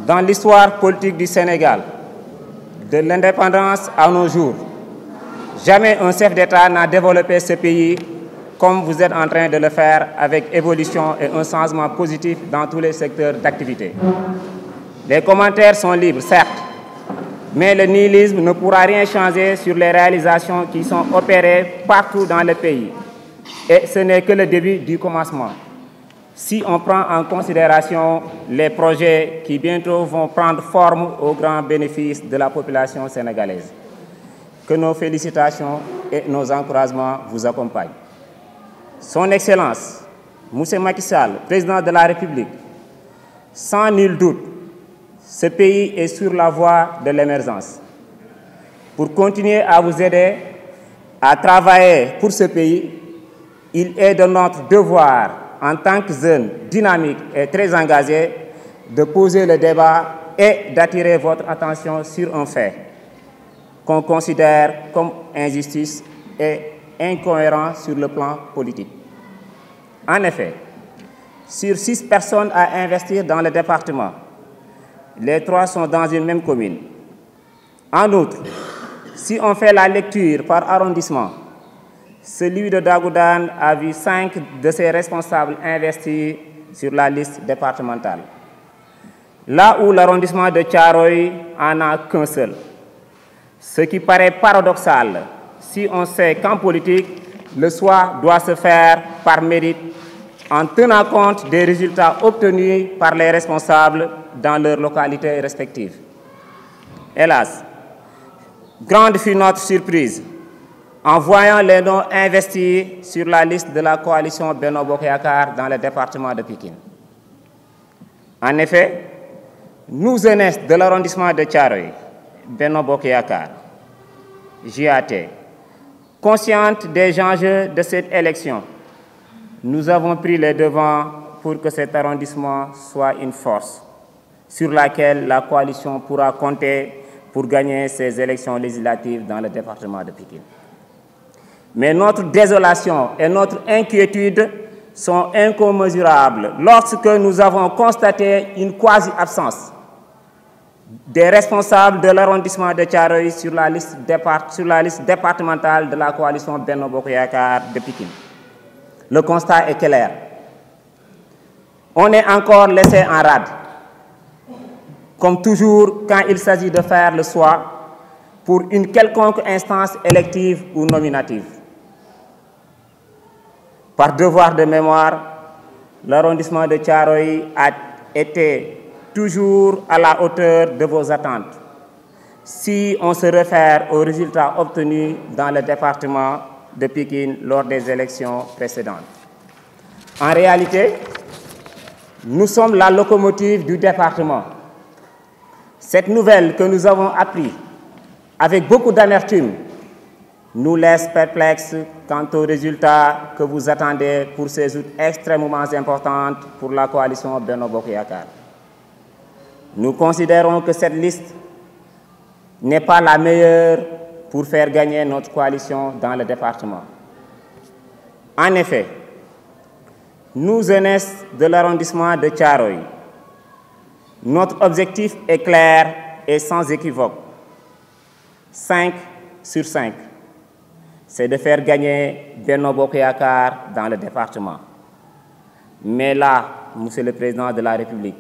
Dans l'histoire politique du Sénégal, de l'indépendance à nos jours, jamais un chef d'État n'a développé ce pays comme vous êtes en train de le faire avec évolution et un changement positif dans tous les secteurs d'activité. Les commentaires sont libres, certes, mais le nihilisme ne pourra rien changer sur les réalisations qui sont opérées partout dans le pays. Et ce n'est que le début du commencement. Si on prend en considération les projets qui bientôt vont prendre forme au grand bénéfice de la population sénégalaise. Que nos félicitations et nos encouragements vous accompagnent. Son Excellence, M. Macky Sall, Président de la République, sans nul doute, ce pays est sur la voie de l'émergence. Pour continuer à vous aider à travailler pour ce pays, il est de notre devoir, en tant que jeunes dynamiques et très engagés, de poser le débat et d'attirer votre attention sur un fait qu'on considère comme injustice et incohérent sur le plan politique. En effet, sur 6 personnes à investir dans le département, les 3 sont dans une même commune. En outre, si on fait la lecture par arrondissement, celui de Dagoudane a vu 5 de ses responsables investis sur la liste départementale. Là où l'arrondissement de Thiaroye en a qu'un seul. Ce qui paraît paradoxal si on sait qu'en politique, le choix doit se faire par mérite en tenant compte des résultats obtenus par les responsables dans leurs localités respectives. Hélas, grande fut notre surprise en voyant les noms investis sur la liste de la coalition Benno Bokk Yakaar dans le département de Pikine. En effet, nous, jeunesse de l'arrondissement de Thiaroye, Benno Bokk Yakaar, JAT, consciente des enjeux de cette élection, nous avons pris les devants pour que cet arrondissement soit une force sur laquelle la coalition pourra compter pour gagner ces élections législatives dans le département de Pikine. Mais notre désolation et notre inquiétude sont incommensurables lorsque nous avons constaté une quasi-absence des responsables de l'arrondissement de Thiaroye sur la liste départementale de la coalition Benno Bokk Yakaar de Pikine. Le constat est clair. On est encore laissé en rade, comme toujours quand il s'agit de faire le choix pour une quelconque instance élective ou nominative. Par devoir de mémoire, l'arrondissement de Thiaroye a été toujours à la hauteur de vos attentes, si on se réfère aux résultats obtenus dans le département de Pikine lors des élections précédentes. En réalité, nous sommes la locomotive du département. Cette nouvelle que nous avons apprise avec beaucoup d'amertume nous laisse perplexes quant aux résultats que vous attendez pour ces routes extrêmement importantes pour la coalition Benno Bokk Yakaar. Nous considérons que cette liste n'est pas la meilleure pour faire gagner notre coalition dans le département. En effet, nous, jeunesse de l'arrondissement de Thiaroye, notre objectif est clair et sans équivoque. 5 sur 5. C'est de faire gagner Benno Bokk Yakaar dans le département. Mais là, Monsieur le Président de la République,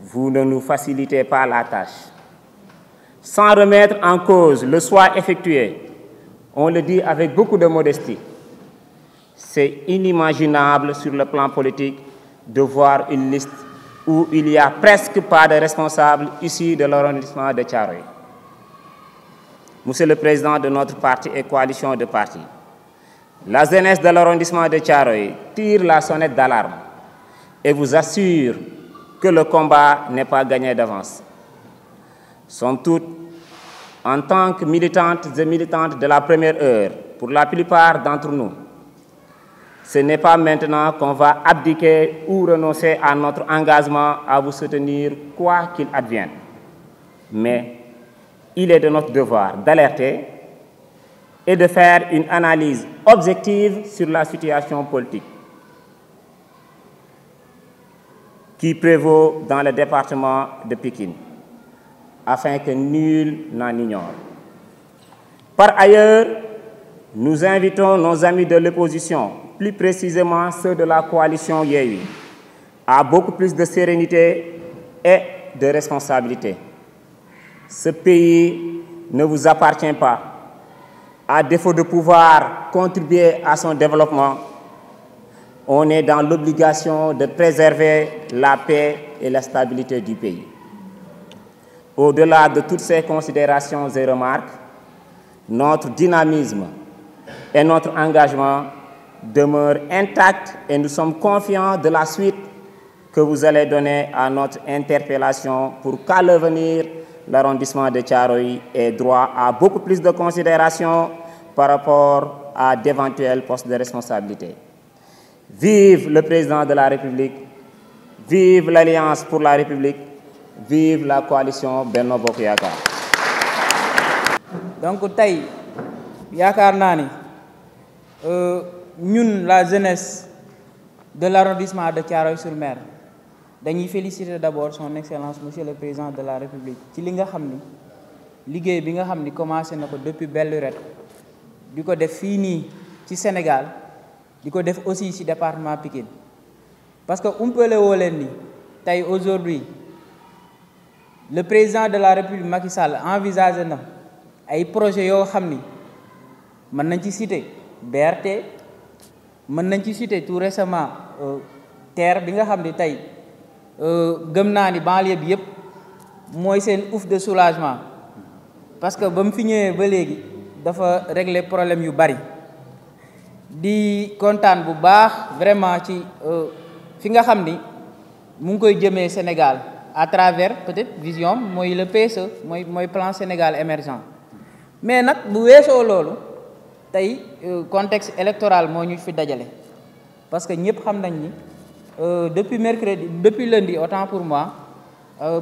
vous ne nous facilitez pas la tâche. Sans remettre en cause le choix effectué, on le dit avec beaucoup de modestie, c'est inimaginable sur le plan politique de voir une liste où il n'y a presque pas de responsables issus de l'arrondissement de Thiaroye. Monsieur le Président de notre parti et coalition de partis, la jeunesse de l'arrondissement de Thiaroye tire la sonnette d'alarme et vous assure que le combat n'est pas gagné d'avance. Somme toute, en tant que militantes et militantes de la première heure, pour la plupart d'entre nous, ce n'est pas maintenant qu'on va abdiquer ou renoncer à notre engagement à vous soutenir quoi qu'il advienne. Mais il est de notre devoir d'alerter et de faire une analyse objective sur la situation politique. qui prévaut dans le département de Pikine, afin que nul n'en ignore. Par ailleurs, nous invitons nos amis de l'opposition, plus précisément ceux de la coalition Yewwi, à beaucoup plus de sérénité et de responsabilité. Ce pays ne vous appartient pas. À défaut de pouvoir contribuer à son développement, on est dans l'obligation de préserver la paix et la stabilité du pays. Au-delà de toutes ces considérations et remarques, notre dynamisme et notre engagement demeurent intacts et nous sommes confiants de la suite que vous allez donner à notre interpellation pour qu'à l'avenir, l'arrondissement de Thiaroye ait droit à beaucoup plus de considération par rapport à d'éventuels postes de responsabilité. Vive le président de la République, vive l'Alliance pour la République, vive la coalition Benno Bokk Yaakaar. Donc tey yaakaar naa ni ñun la jeunesse de l'arrondissement de Thiaroye-sur-Mer dañuy féliciter d'abord son excellence monsieur le président de la République ci li nga xam ni liggéey bi nga xam ni commencé na ko depuis belle lurette di ko def fii nii ci Sénégal di ko def aussi ci département Pikine parce que umpale woo leen ni tey aujourd'hui le président de la République Macky Sall envisagé na ay projets yoo xam ni mën nañ ci citer BRT mën nañ ci citer tout récemment TER bi nga xam ni tey gëm naa ni banlieue bi yëpp mooy seen ouf de soulagement parce que ba mu fi ñëwee ba léegi dafa régler problème yu bari di kontaan bu baax vraiment ci fi nga xam ni mu ngi koy jëmee Sénégal à travers peut-être vision mooy le PSE mooy plan Sénégal émergent mais nag bu weesoo loolu tey contexte électoral moo ñu fi dajale parce que ñëpp xam nañ ni depuis lundi autant pour moi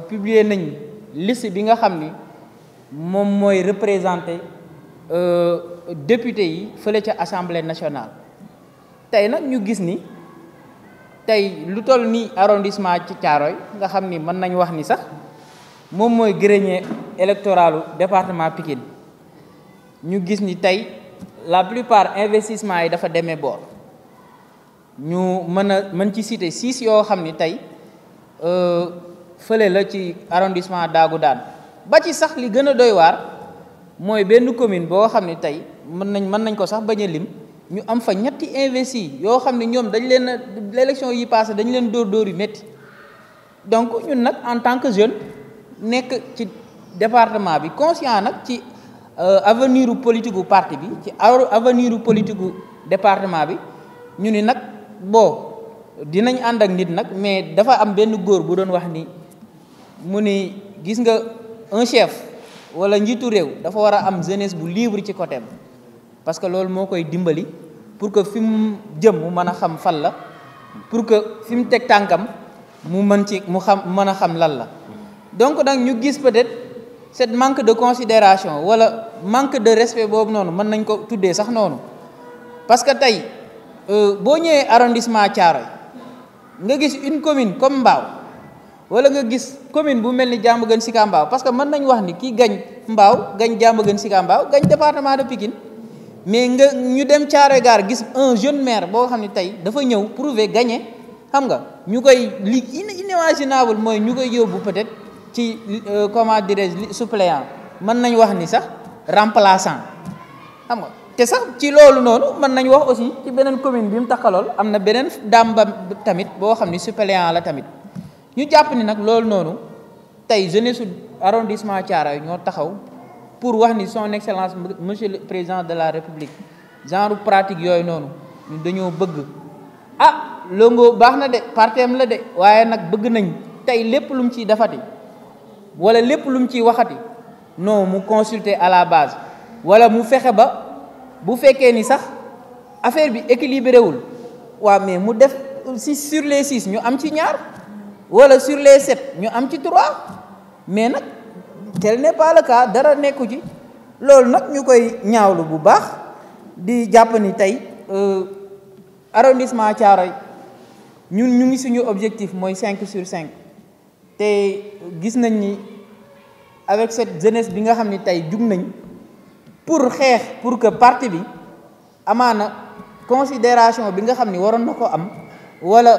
publier nañ liste bi nga xam ni moom mooy représenter député yi fële ca assemblée nationale tey nag ñu gis ni tey lu toll ni arrondissement ci Thiaroye nga xam ni mën nañ wax ni sax moom mooy grenier électoralu département Pikine ñu gis ni tey la plupart investissement yi dafa demee boor ñu mën ci citer 6 yoo xam ni tey fële la ci arrondissement Dagoudane ba ci sax li gën a doy waar mooy benn commune boo xam ni tey mën nañ ko sax bañ a lim ñu am fa ñetti investi yoo xam ne ñoom dañ leen l'élection yi passé dañ leen dóor yu métti donc ñun nag en tant que jeune nekk ci département bi conscient nag ci avenir politique gu parti bi ci avenir politique gu département bi ñu ni nag dinañ ànd ak nit nag mais dafa am benn góor bu doon wax ni mu ni gis nga un chef wala njiitu réew dafa war a am jeunesse bu libre ci côté parce que loolu moo koy dimbali pour que fi mu jëm mu mën a xam fan la pour que fi mu teg tànkam mu mën a xam lan la donc nag ñu gis peut-être cette manque de considération wala manque de respect boobu noonu mën nañ ko tuddee sax noonu parce que tey boo ñëwee arrondissement Thiaroye nga gis une commune comme Mbao wala nga gis commune bu mel ni Diamaguène Sicap Mbao parce que mën nañ wax ni kii gañ Mbao gañ Diamaguène Sicap Mbao gañ département de Pikine mais ñu dem Thiaroye Gare gis un jeune maire boo xam ne tey dafa ñëw prouver gagner xam nga ñu koy li inimaginable mooy ñu koy yóbbu peut-être ci comment dirais-je suppléant mën nañ wax ni sax remplaçant xam nga te sax ci loolu noonu mën nañ wax aussi ci beneen commune bi mu taxalool am na beneen damba tamit boo xam ni suppléant la tamit ñu jàpp ni nag loolu noonu tey jeunesse arrondissement Thiaroye ñoo taxaw pour wax ni son excellence monsieur le président de la république genre pratique yooyu noonu ñu dañoo bëgg Longo baax na de partem la de waaye nag bëgg nañ tey lépp lu mu ciy defati wala lépp lu mu ciy waxati non mu consulter à la base wala mu fexe ba bu fekkee ni sax affaire bi équilibré wul waaw mais mu def sur les 6 ñu am ci 2 wala sur les 7 ñu am ci 3 mais nag tel n'est pas le cas dara nekku ci loolu nag ñu koy ñaawlu bu baax di jàpp ni tey arrondissement Thiaroye ñun ñu ngi suñu objectif mooy 5 sur 5 te gis nañ ni avec cette jeunesse bi nga xam ni tey jug nañ pour xeex pour que parti bi amaana considération bi nga xam ni waroon na ko am wala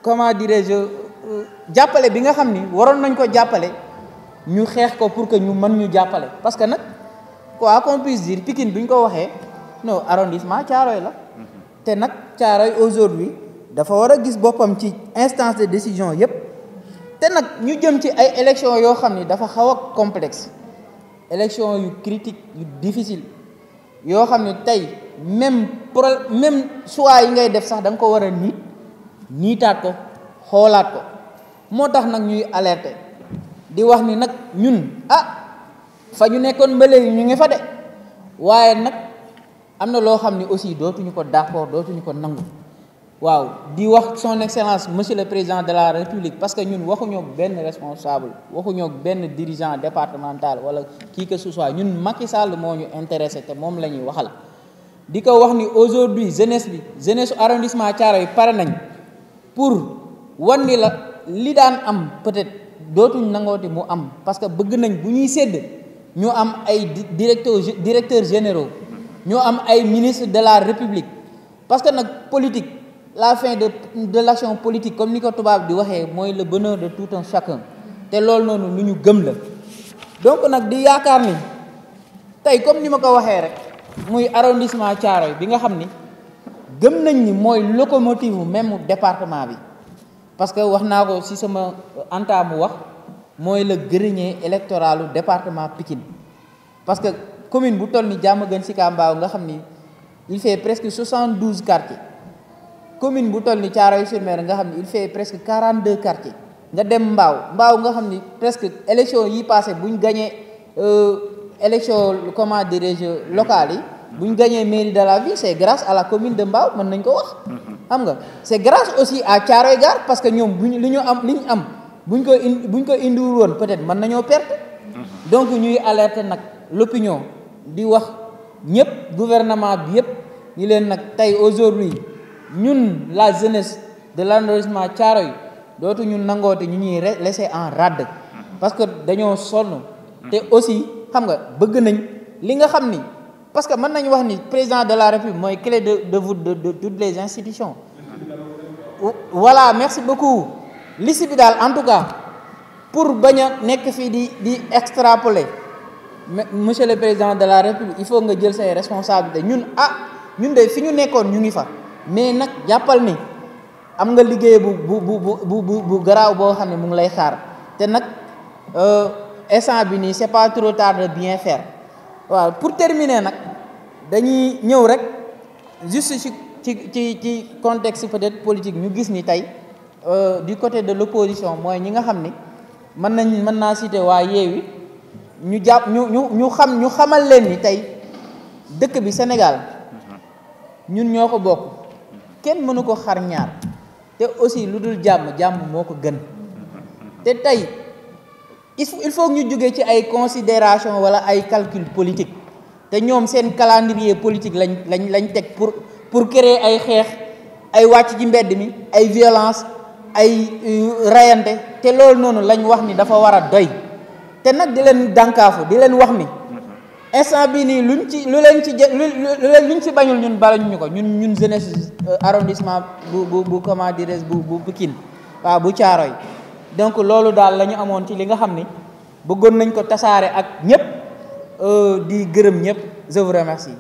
comment dirais-je jàppale bi nga xam ni waroon nañ ko jàppale ñu xeex ko pour que ñu mën ñu jàppale parce que nag quoi qu'on puisse dire Pikine bi ñu ko waxee non arrondissement Thiaroye la te nag Thiaroye aujourd'hui dafa war a gis boppam ci instance de décision yépp te nag ñu jëm ci ay élections yoo xam ni dafa xaw a complexe élection yu critique yu difficile yoo xam ne tey même choix yi ngay def sax da nga ko war a niitaat ko xoolaat ko moo tax nag ñuy alerter di wax ni nag ñun fa ñu nekkoon ba léegi ñu ngi fa de waaye nag am na loo xam ni aussi dootuñu ko d'accord dootuñu ko nangu waaw di wax son excellence monsieur le président de la république parce que ñun waxuñoo benn responsable waxuñoo benn dirigeant départemental wala qui que ce soit ñun Macky Sall moo ñu intéressé te moom la ñuy waxal di ko wax ni aujourd'hui jeunesse arrondissement Thiaroye pare nañ pour wan ni la li daan am peut-être dootuñ nangooti mu am parce que bëgg nañ bu ñuy sédd ñu am ay directeurs généraux ñu am ay ministres de la république parce que nag politique la fin de l'action politique comme ni ko tubaab di waxee mooy le bonheur de tout un chacun te loolu noonu lu ñu gëm la donc nag di yaakaar ni tey comme ni ma ko waxee rek muy arrondissement Thiaroye bi nga xam ni gëm nañ ni mooy locomotive même département bi parce que wax naa ko ci sama entame wax mooy le grenier électoral du département Pikine parce que commune bu toll ni Diamaguène Sicap Mbao nga xam ni il fait presque 72 quartiers commune bu toll ni Thiaroye-sur-Mer nga xam ni il fait presque 42 quartiers nga dem Mbao nga xam ni presque élection yi passé bu ñu gagné élection comment dirais-je locales yi bu ñu gagné mairie de la ville c'est grâce à la commune de Mbao mën nañ ko wax xam nga c'est grâce aussi à Thiaroye Gare parce que ñoom li ñu am buñ ko indiwul woon peut-être mën nañoo perte donc ñuy alerter nag l'opinion di wax ñëpp gouvernement bi yëpp ñi leen nag tey aujourd'hui ñun la jeunesse de l'arrondissement Thiaroye dootu ñun nangoote ñu ñuy laisser en rade parce que dañoo sonn te aussi xam nga bëgg nañ li nga xam ni parce que mën nañu wax ni président de la République mooy clé de voûte de toutes les institutions voilà merci beaucoup liste bi daal en tout cas pour bañ a nekk fii di extrapoler monsieur le président de la République il faut nga jël say responsabilités ñun de fi ñu nekkoon ñu ngi fa mais nag jàppal ni am nga liggéey bu garaaw boo xam ne mu ngi lay xaar te nag instant bi nii c'est pas trop tard de bien faire waaw pour terminer nag dañuy ñëw rek juste ci contexte peut-être politique ñu gis ni tey du côté de l'opposition mooy ñi nga xam ni mën naa citer waa Yewwi ñu jàpp ñu xamal leen ni tey dëkk bi Sénégal ñun ñoo ko bokk kenn mënu ko xar ñaar te aussi lu dul jàmm moo ko gën te tey il faut ñu jóge ci ay considération wala ay calcul politique te ñoom seen calendrier politique lañ teg pour créer ay xeex ay wàcc ci mbedd mi ay violence ay rayante te loolu noonu lañ wax ni dafa war a doy te nag di leen dànkaafu di leen wax ni instant bii nii luñ ci bañul ñun balañu ñu ko ñun jeunesse arrondissement bu comment dirais bu Pikine waaw bu Thiaroye donc loolu daal la ñu amoon ci li nga xam ni bëggoon nañ ko tasaare ak ñëpp di gërëm ñëpp je vous remercie